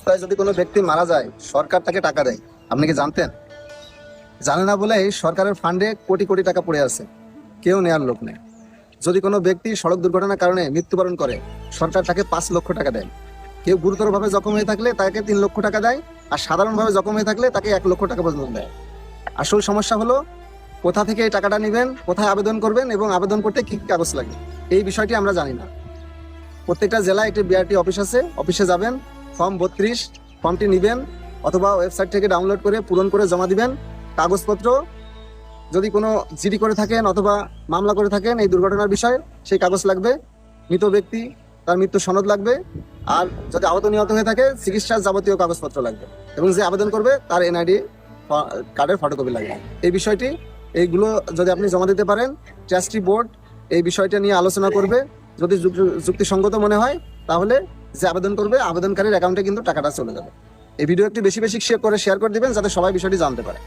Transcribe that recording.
তাই যদি কোনো ব্যক্তি মারা যায় সরকার তাকে টাকা দেয়, আপনি কি জানতেন? জানে না বলেই সরকারের ফান্ডে কোটি কোটি টাকা পড়ে আছে, কেউ নেয়ার লোক নেই। যদি কোনো ব্যক্তি সড়ক দুর্ঘটনার কারণে মৃত্যুবরণ করে সরকার তাকে 5 লক্ষ টাকা দেয়। কেউ গুরুতরভাবে জখম হয়ে থাকলে তাকে 3 লক্ষ টাকা দেয়, আর সাধারণভাবে জখম হয়ে থাকলে তাকে 1 লক্ষ টাকা পর্যন্ত দেয়। আসল সমস্যা হলো কোথা থেকে এই টাকাটা নেবেন, কোথায় আবেদন করবেন এবং আবেদন করতে কি কি কাগজ লাগে, এই বিষয়টি আমরা জানি না। প্রত্যেকটা জেলায় একটি বিআরটি অফিস আছে, অফিসে যাবেন, ফর্ম 32 ফর্মটি নেবেন অথবা ওয়েবসাইট থেকে ডাউনলোড করে পূরণ করে জমা দিবেন। কাগজপত্র যদি কোনো জিডি করে থাকেন অথবা মামলা করে থাকেন এই দুর্ঘটনার বিষয়ে, সেই কাগজ লাগবে। মৃত ব্যক্তি তার মৃত্যু সনদ লাগবে, আর যদি আহত নিহত হয়ে থাকে চিকিৎসার যাবতীয় কাগজপত্র লাগবে, এবং যে আবেদন করবে তার এনআইডি কার্ডের ফটোকপি লাগবে। এই বিষয়টি এইগুলো যদি আপনি জমা দিতে পারেন, ট্রাস্টি বোর্ড এই বিষয়টা নিয়ে আলোচনা করবে। যদি যুক্তিসঙ্গত মনে হয় তাহলে যে আবেদন করবে আবেদনকারীর অ্যাকাউন্টে কিন্তু টাকাটা চলে যাবে। এই ভিডিও একটু বেশি বেশি শেয়ার করে দিবেন যাতে সবাই বিষয়টি জানতে পারে।